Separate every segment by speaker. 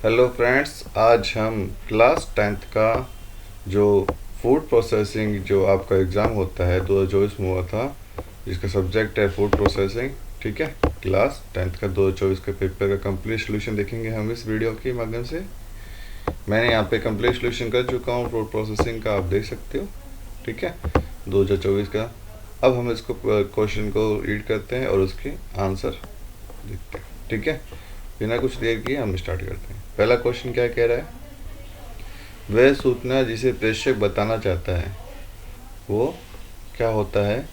Speaker 1: Hello friends, आज हम class 10th का जो फूड प्रोसेसिंग जो आपका एग्ज़ाम होता है 2024 में हुआ था, जिसका सब्जेक्ट है फूड प्रोसेसिंग। ठीक है, क्लास 10th का 2024 के पेपर का कंप्लीट सोल्यूशन देखेंगे हम इस वीडियो के माध्यम से। मैंने यहाँ पे कंप्लीट सोल्यूशन कर चुका हूँ फूड प्रोसेसिंग का, आप देख सकते हो। ठीक है, 2024 का। अब हम इसको क्वेश्चन को रीड करते हैं और उसके आंसर देखते हैं। ठीक है, बिना कुछ देर किए हम स्टार्ट करते हैं। पहला क्वेश्चन क्या कह रहा है? वह सूचना जिसे प्रेषक बताना चाहता है वो क्या होता है?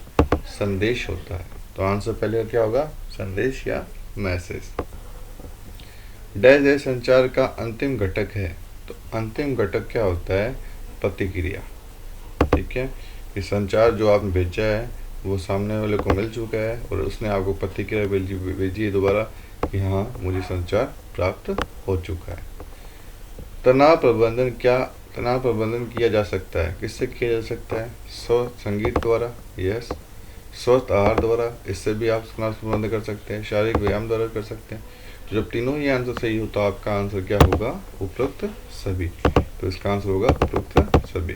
Speaker 1: संदेश होता है। तो आंसर पहले क्या होगा? संदेश या मैसेज। डैश डैश संचार का अंतिम घटक है। तो अंतिम घटक क्या होता है? प्रतिक्रिया। ठीक है, कि संचार जो आपने भेजा है वो सामने वाले को मिल चुका है और उसने आपको प्रतिक्रिया भेजी है दोबारा कि हाँ, मुझे संचार प्राप्त हो चुका है। तनाव प्रबंधन किया जा सकता है। किससे किया जा सकता है? स्वस्थ संगीत द्वारा, यस। स्वस्थ आहार द्वारा, इससे भी आप तनाव प्रबंधन कर सकते हैं। शारीरिक व्यायाम द्वारा कर सकते हैं। तो जब तीनों ही आंसर सही हो तो आपका आंसर क्या होगा? उपरोक्त सभी। तो इसका आंसर होगा उपरोक्त सभी।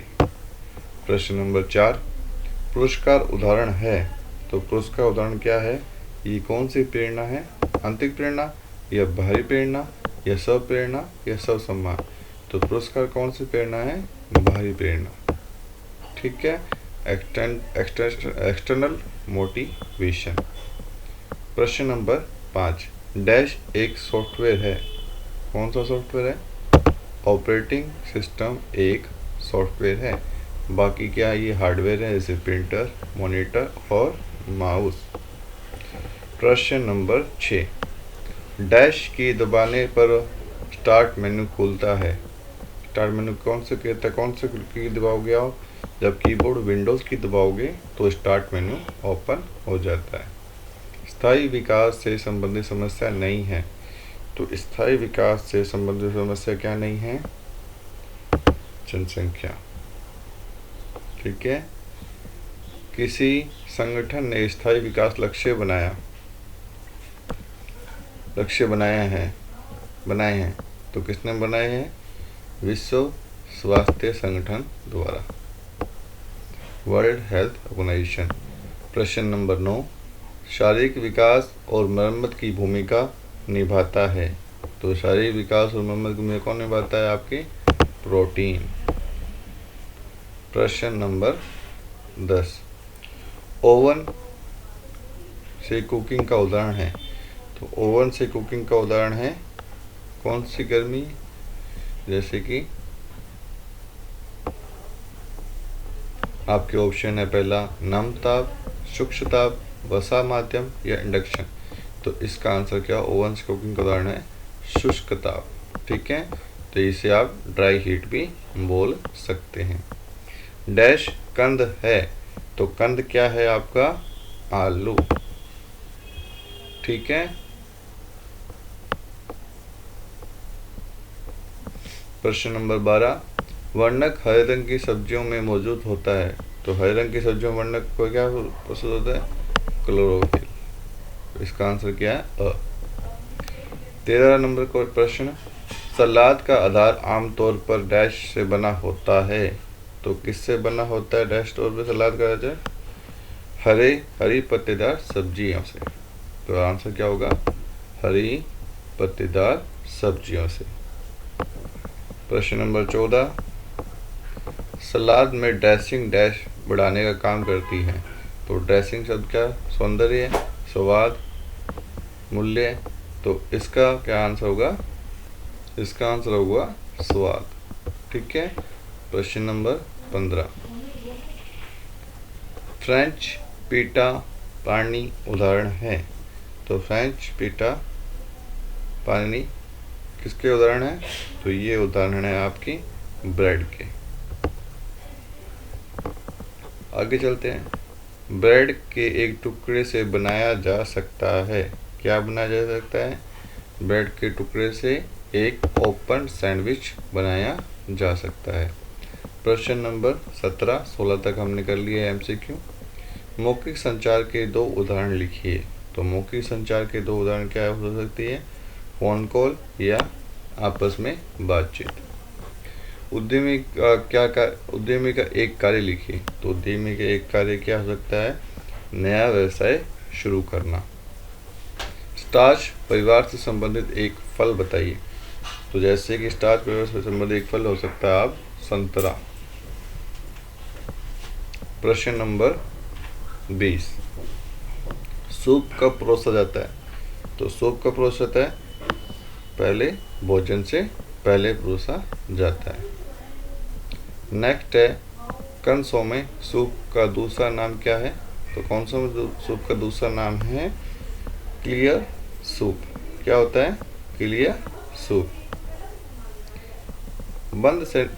Speaker 1: प्रश्न नंबर 4, पुरस्कार उदाहरण है। तो पुरस्कार उदाहरण क्या है? ये कौन सी प्रेरणा है? आंतरिक प्रेरणा या बाहरी प्रेरणा या स्व प्रेरणा या स्व सम्मान? तो पुरस्कार कौन सी प्रेरणा है? बाहरी प्रेरणा। ठीक है, एक्सटर्नल मोटिवेशन। प्रश्न नंबर 5, डैश एक सॉफ्टवेयर है। कौन सा सॉफ्टवेयर है? ऑपरेटिंग सिस्टम एक सॉफ्टवेयर है। बाकी क्या ये हार्डवेयर है, जैसे प्रिंटर, मॉनिटर और माउस। प्रश्न नंबर 6, डैश की दबाने पर स्टार्ट मेन्यू खुलता है। स्टार्ट मेन्यू कौन से कहता है? कौन से की दबाओगे आप? जब कीबोर्ड विंडोज़ की दबाओगे तो स्टार्ट मेन्यू ओपन हो जाता है। स्थायी विकास से संबंधित समस्या नहीं है। तो स्थायी विकास से संबंधित समस्या क्या नहीं है? जनसंख्या। ठीक है, किसी संगठन ने स्थायी विकास लक्ष्य बनाए हैं। तो किसने बनाए हैं? विश्व स्वास्थ्य संगठन द्वारा, वर्ल्ड हेल्थ ऑर्गेनाइजेशन। प्रश्न नंबर 9, शारीरिक विकास और मरम्मत की भूमिका निभाता है। तो शारीरिक विकास और मरम्मत की भूमिका कौन निभाता है? आपकी प्रोटीन। प्रश्न नंबर 10, ओवन से कुकिंग का उदाहरण है। तो ओवन से कुकिंग का उदाहरण है कौन सी गर्मी? जैसे कि आपके ऑप्शन है, पहला नम ताप, सूक्ष्म ताप, वसा माध्यम या इंडक्शन। तो इसका आंसर क्या? ओवन से कुकिंग का उदाहरण है शुष्क ताप। ठीक है, तो इसे आप ड्राई हीट भी बोल सकते हैं। डैश कंद है। तो कंद क्या है आपका? आलू। ठीक है, प्रश्न नंबर 12, वर्णक हरे रंग की सब्जियों में मौजूद होता है। तो हरे रंग की सब्जियों में वर्णक को क्या प्रस्तुत होता है? क्लोरोफिल। इसका आंसर क्या है? अ। 13 नंबर का प्रश्न, सलाद का आधार आमतौर पर डैश से बना होता है। तो किससे बना होता है डैश तौर पर सलाद का आधार? हरी पत्तेदार सब्जियों से। तो आंसर क्या होगा? हरी पत्तेदार सब्जियों से। प्रश्न नंबर 14, सलाद में ड्रेसिंग डैश बढ़ाने का काम करती है। तो ड्रेसिंग शब्द क्या? सौंदर्य, स्वाद, मूल्य। तो इसका क्या आंसर होगा? इसका आंसर होगा स्वाद। ठीक है, प्रश्न नंबर 15, फ्रेंच पीटा पानी उदाहरण है। तो फ्रेंच पीटा पानी किसके उदाहरण है? तो ये उदाहरण है आपकी ब्रेड के। आगे चलते हैं। ब्रेड के एक टुकड़े से बनाया जा सकता है। क्या बनाया जा सकता है? ब्रेड के टुकड़े से एक ओपन सैंडविच बनाया जा सकता है। प्रश्न नंबर 17, 16 तक हमने कर लिया है MCQ। मौखिक संचार के 2 उदाहरण लिखिए। तो मौखिक संचार के 2 उदाहरण क्या हो सकती है? फ़ोन कॉल या आपस में बातचीत। उद्यमी का एक कार्य लिखिए। तो उद्यमी का एक कार्य क्या हो सकता है? नया व्यवसाय शुरू करना। स्टार्च परिवार से संबंधित एक फल बताइए। तो जैसे कि स्टार्च परिवार से संबंधित एक फल हो सकता है आप संतरा। प्रश्न नंबर 20, सूप कब परोसा जाता है? तो सूप कब परोसा जाता है? पहले भोजन से पहले परोसा जाता है। नेक्स्ट है, कंसों में सूप का दूसरा नाम क्या है? तो कंसों में सूप का दूसरा नाम है क्लियर सूप। क्या होता है? Clear soup. बंद से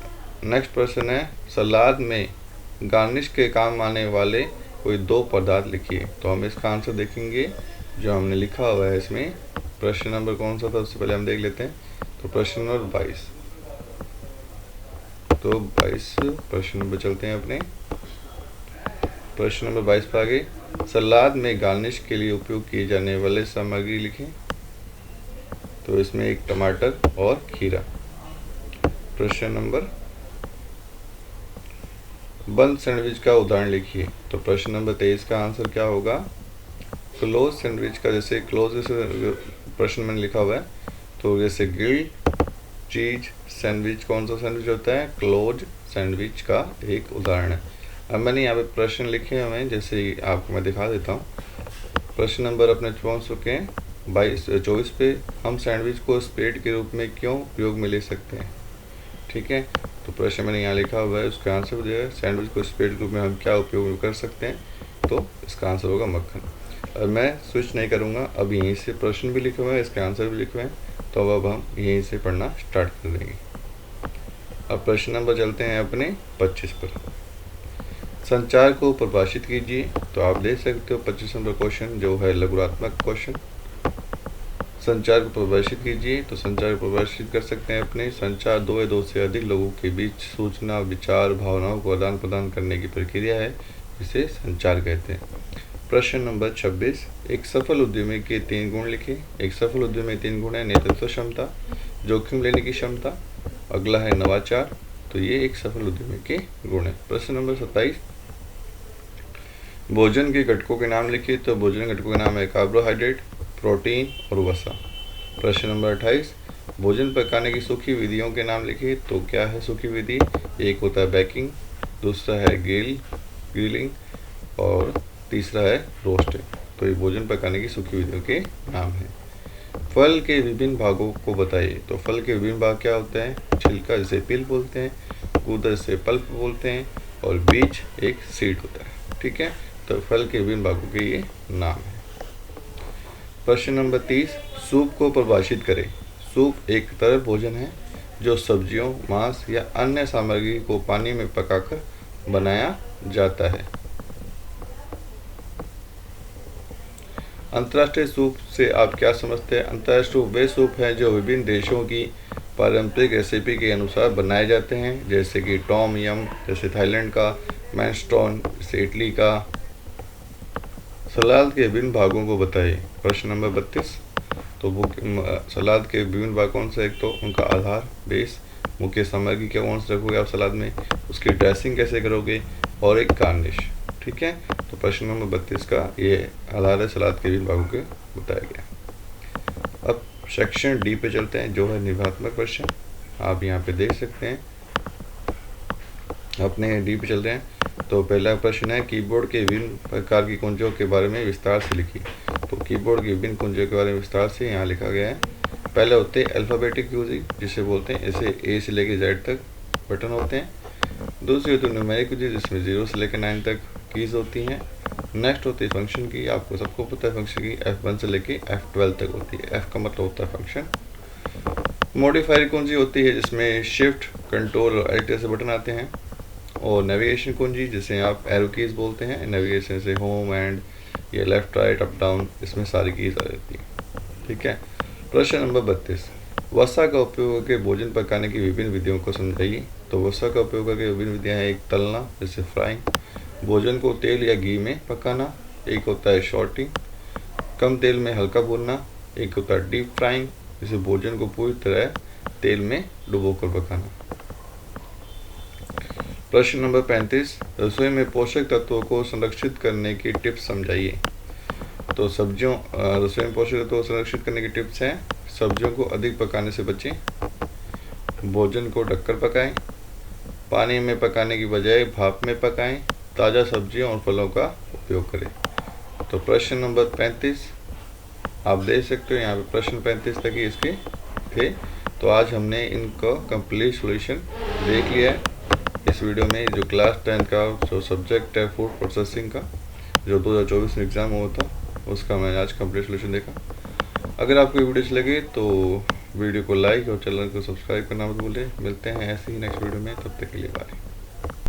Speaker 1: नेक्स्ट प्रश्न है, सलाद में गार्निश के काम आने वाले कोई दो पदार्थ लिखिए। तो हम इसका आंसर देखेंगे जो हमने लिखा हुआ है इसमें। प्रश्न नंबर कौन सा था उससे पहले हम देख लेते हैं। तो प्रश्न नंबर 22। तो 22 प्रश्न नंबर चलते हैं अपने। प्रश्न नंबर 22 पर आगे, सलाद में गार्निश के लिए उपयोग किए जाने वाले सामग्री लिखें। तो इसमें एक टमाटर और खीरा। प्रश्न नंबर, बंद सैंडविच का उदाहरण लिखिए। तो प्रश्न नंबर 23 का आंसर क्या होगा? क्लोज सैंडविच का। जैसे क्लोज जैसे प्रश्न में लिखा हुआ है, तो जैसे ग्रिल्ड चीज सैंडविच कौन सा सैंडविच होता है? क्लोज सैंडविच का एक उदाहरण है। अब मैंने यहाँ पे प्रश्न लिखे हुए हैं, जैसे आपको मैं दिखा देता हूँ। प्रश्न नंबर अपने पहुँच चुके हैं 24 पे, हम सैंडविच को स्प्रेड के रूप में क्यों उपयोग में ले सकते हैं? ठीक है, तो प्रश्न मैंने यहाँ लिखा हुआ है, उसका आंसर जो है सैंडविच को स्प्रेड के रूप में हम क्या उपयोग कर सकते हैं? तो इसका आंसर होगा मक्खन। और मैं स्विच नहीं करूँगा, अब यहीं से प्रश्न भी लिखे हुए हैं, इसके आंसर भी लिखे हुए हैं, तो अब हम यहीं से पढ़ना स्टार्ट कर देंगे। अब प्रश्न नंबर चलते हैं अपने 25 पर। संचार को परिभाषित कीजिए। तो आप देख सकते हो 25 नंबर क्वेश्चन जो है लघुरात्मक क्वेश्चन। संचार को परिभाषित कीजिए। तो संचार को परिभाषित कर सकते हैं अपने, संचार दो या दो से अधिक लोगों के बीच सूचना, विचार, भावनाओं को आदान प्रदान करने की प्रक्रिया है, जिसे संचार कहते हैं। प्रश्न नंबर 26, एक सफल उद्यमी के 3 गुण लिखें। एक सफल उद्यमी में 3 गुण है, नेतृत्व क्षमता, जोखिम लेने की क्षमता, अगला है नवाचार। तो ये एक सफल उद्यमी के गुण है। प्रश्न नंबर 27, भोजन के घटकों के नाम लिखिए। तो भोजन घटकों के नाम है कार्बोहाइड्रेट, प्रोटीन और वसा। प्रश्न नंबर 28, भोजन पकाने की सूखी विधियों के नाम लिखिए। तो क्या है सूखी विधि? एक होता है बेकिंग, दूसरा है ग्रिलिंग और तीसरा है रोस्टिंग। तो ये भोजन पकाने की सूखी विधियों के नाम हैं। फल के विभिन्न भागों को बताइए। तो फल के विभिन्न भाग क्या होते हैं? छिलका जिसे पिल बोलते हैं, गूदा जिसे पल्प बोलते हैं, और बीज एक सीड होता है। ठीक है, तो फल के विभिन्न भागों के ये नाम है। प्रश्न नंबर 30, सूप को परिभाषित करें। सूप एक तरल भोजन है जो सब्जियों, मांस या अन्य सामग्री को पानी में पकाकर बनाया जाता है। अंतर्राष्ट्रीय सूप से आप क्या समझते हैं? अंतर्राष्ट्रीय सूप वे सूप हैं जो विभिन्न देशों की पारंपरिक रेसिपी के अनुसार बनाए जाते हैं, जैसे कि टॉम यम जैसे थाईलैंड का, मैनस्टोन जैसे इटली का। सलाद के विभिन्न भागों को बताइए। प्रश्न नंबर 32, तो सलाद के विभिन्न भाग कौन से? एक तो उनका आधार, बेस, मुख्य सामग्री क्या कौन से रखोगे आप सलाद में, उसकी ड्रेसिंग कैसे करोगे, और एक गार्निश। ठीक है, तो प्रश्न नंबर 32 का ये आधार है सलाद के विभिन्न भागों के बताया गया। अब सेक्शन डी पे चलते हैं जो है निबंधात्मक प्रश्न। आप यहाँ पे देख सकते हैं, अपने डी पे चल रहे हैं। तो पहला प्रश्न है, कीबोर्ड के विभिन्न प्रकार की कुंजियों के बारे में विस्तार से लिखिए। तो कीबोर्ड की विभिन्न कुंजियों के बारे में विस्तार से यहाँ लिखा गया है। पहले होते हैं अल्फ़ाबेटिक कीज, जिसे बोलते हैं, इसे ए से लेकर जेड तक बटन होते हैं। दूसरी होती है न्यूमेरिक कीज, जिसमें 0 से लेकर 9 तक कीज होती हैं। नेक्स्ट होती है फंक्शन की, आपको सबको पता है फंक्शन की F1 से लेकर F12 तक होती है। F का मतलब होता है फंक्शन। मॉडिफायर कुंजी होती है जिसमें शिफ्ट, कंट्रोल और एडिट जैसे बटन आते हैं। और नेविगेशन कुंजी जिसे आप एरो कीज बोलते हैं, नेविगेशन से होम एंड या लेफ्ट राइट अप डाउन, इसमें सारी कीज आ जाती है। ठीक है, प्रश्न नंबर 32, वसा का उपयोग करके भोजन पकाने की विभिन्न विधियों को समझाइए। तो वसा का उपयोग करके विभिन्न विधियाँ हैं, एक तलना जैसे फ्राइंग, भोजन को तेल या घी में पकाना, एक होता है शॉर्टिंग, कम तेल में हल्का भूनना, एक होता है डीप फ्राइंग, जिसे भोजन को पूरी तरह तेल में डुबोकर पकाना। प्रश्न नंबर 35, रसोई में पोषक तत्वों को संरक्षित करने की टिप्स समझाइए। तो रसोई में पोषक तत्वों को संरक्षित करने की टिप्स हैं: सब्जियों को अधिक पकाने से बचें, भोजन को ढककर पकाएं, पानी में पकाने की बजाय भाप में पकाएं, ताज़ा सब्जियों और फलों का उपयोग करें। तो प्रश्न नंबर 35 आप देख सकते हो, यहाँ पे प्रश्न 35 तक ही इसके थे। तो आज हमने इनका कंप्लीट सॉल्यूशन देख लिया है। इस वीडियो में जो क्लास 10 का जो सब्जेक्ट है फूड प्रोसेसिंग का, जो 2024 में एग्ज़ाम हुआ था, उसका मैंने आज कंप्लीट सॉल्यूशन देखा। अगर आपको वीडियो अच्छी लगे तो वीडियो को लाइक और चैनल को सब्सक्राइब करना मत भूलें। मिलते हैं ऐसे ही नेक्स्ट वीडियो में, तब तक के लिए बाय।